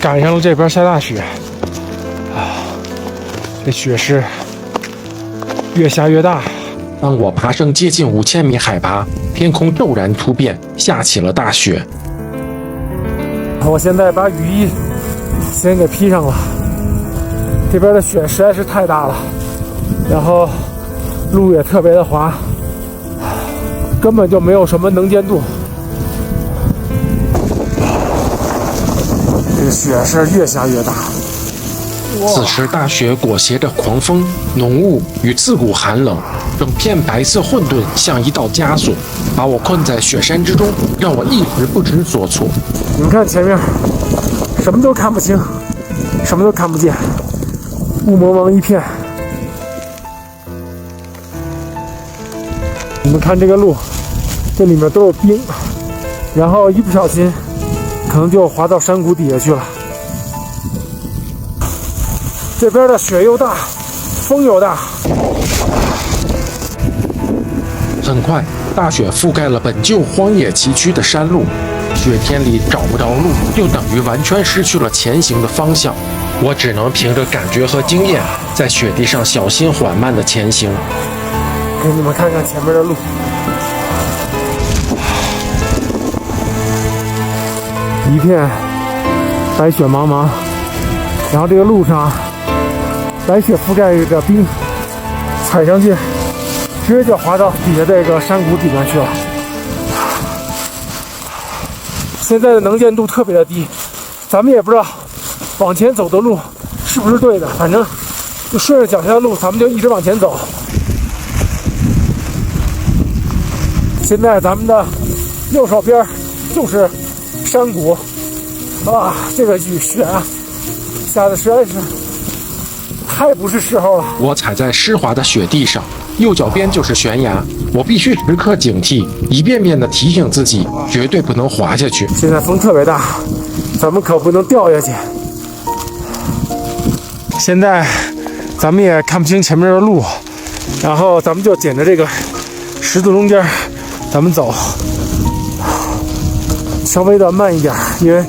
赶上了这边下大雪啊，这雪是越下越大。当我爬升接近5000米海拔，天空骤然突变，下起了大雪。我现在把雨衣先给披上了，这边的雪实在是太大了，然后路也特别的滑，根本就没有什么能见度。这个雪是越下越大。此时大雪裹挟着狂风、浓雾与刺骨寒冷，整片白色混沌像一道枷锁，把我困在雪山之中，让我一时不知所措。你们看前面，什么都看不清，什么都看不见，雾蒙蒙一片。你们看这个路，这里面都有冰，然后一不小心可能就滑到山谷底下去了。这边的雪又大，风又大。很快，大雪覆盖了本就荒野崎岖的山路，雪天里找不着路，就等于完全失去了前行的方向。我只能凭着感觉和经验，在雪地上小心缓慢地前行。给你们看看前面的路，一片白雪茫茫，然后这个路上白雪覆盖着冰，踩上去直接就滑到底下这个山谷底面去了。现在的能见度特别的低，咱们也不知道往前走的路是不是对的，反正就顺着脚下的路，咱们就一直往前走。现在咱们的右手边就是山谷，啊，这个雨雪啊，下的实在是太不是时候了。我踩在湿滑的雪地上，右脚边就是悬崖，我必须时刻警惕，一遍遍地提醒自己，绝对不能滑下去。现在风特别大，咱们可不能掉下去。现在咱们也看不清前面的路，然后咱们就捡着这个石头中间，咱们走，稍微的慢一点，因为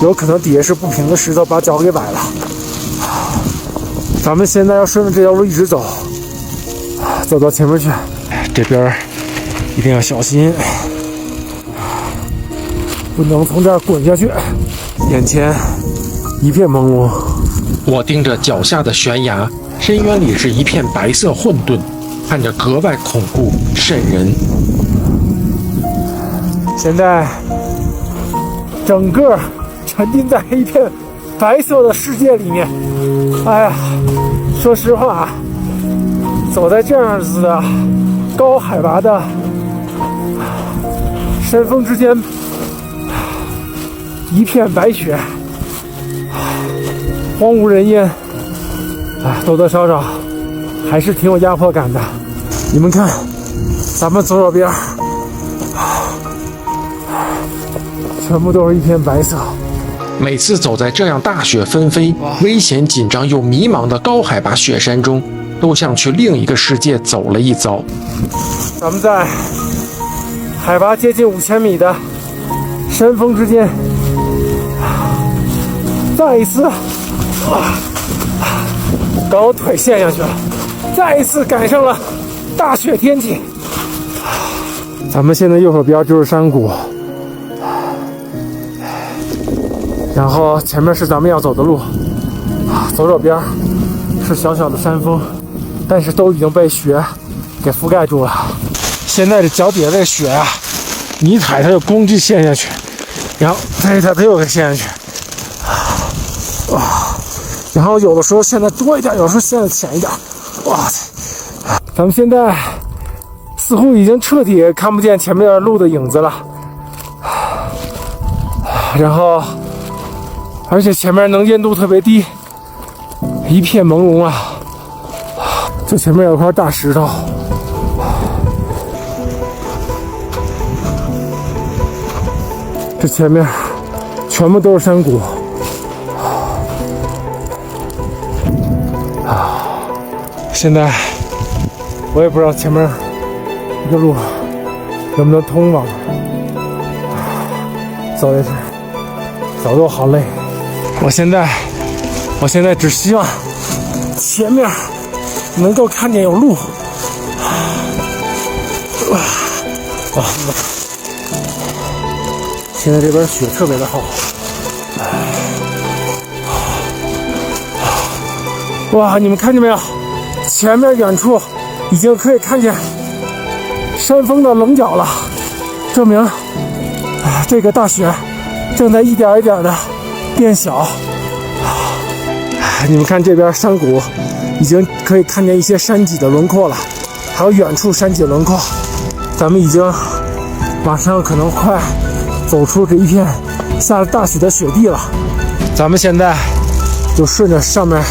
有可能底下是不平的石头，把脚给崴了。咱们现在要顺着这条路一直走，走到前面去。这边一定要小心，不能从这儿滚下去。眼前一片朦胧，我盯着脚下的悬崖，深渊里是一片白色混沌，看着格外恐怖瘆人。现在整个沉浸在一片白色的世界里面。哎呀，说实话，走在这样子的高海拔的山峰之间，一片白雪，荒无人烟，多多少少还是挺有压迫感的。你们看，咱们左手边全部都是一片白色。每次走在这样大雪纷飞、危险紧张又迷茫的高海拔雪山中，都像去另一个世界走了一遭。咱们在海拔接近5000米的山峰之间，再一次把我腿陷下去了，再一次赶上了大雪天气。咱们现在右手边就是山谷，然后前面是咱们要走的路，左手边是小小的山峰，但是都已经被雪给覆盖住了。现在这脚底下这雪啊，你一踩它就咣叽陷下去，然后再一踩它又给陷下去，然后有的时候陷得多一点，有时候陷得浅一点。哇塞！咱们现在似乎已经彻底看不见前面路的影子了，然后而且前面能见度特别低，一片朦胧啊！这前面有块大石头，这前面全部都是山谷。现在我也不知道前面这个路能不能通往。走下去，走得我好累。我现在只希望前面能够看见有路。哇！现在这边雪特别的厚。哇，你们看见没有？前面远处已经可以看见山峰的棱角了，证明这个大雪正在一点一点的变小。你们看这边山谷已经可以看见一些山脊的轮廓了，还有远处山脊轮廓。咱们已经马上可能快走出这一片下了大雪的雪地了。咱们现在就顺着上面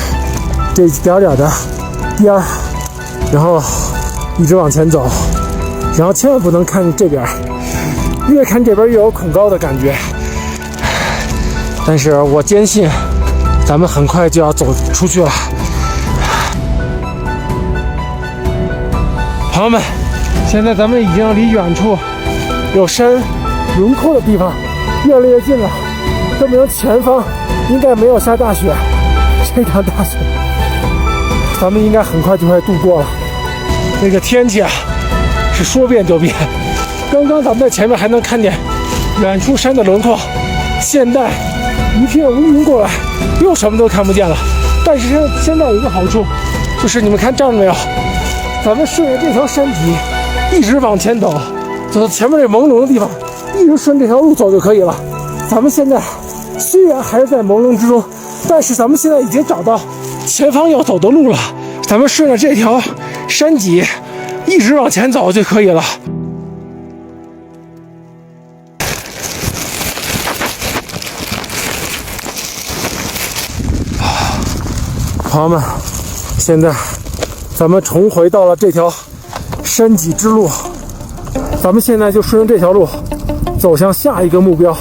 这一点点的边儿，然后一直往前走，然后千万不能看这边，越看这边越有恐高的感觉。但是我坚信咱们很快就要走出去了。朋友们，现在咱们已经离远处有山轮廓的地方越来越近了，证明前方应该没有下大雪。这场大雪咱们应该很快就会度过了。那个天气啊是说变就变，刚刚咱们在前面还能看见远处山的轮廓，现在一片乌云过来，又什么都看不见了。但是现在有一个好处，就是你们看这儿没有，咱们顺着这条山脊一直往前走，走到前面这朦胧的地方，一直顺这条路走就可以了。咱们现在虽然还是在朦胧之中，但是咱们现在已经找到前方要走的路了。咱们顺着这条山脊一直往前走就可以了。朋友们，现在咱们重回到了这条山脊之路，咱们现在就顺着这条路走向下一个目标。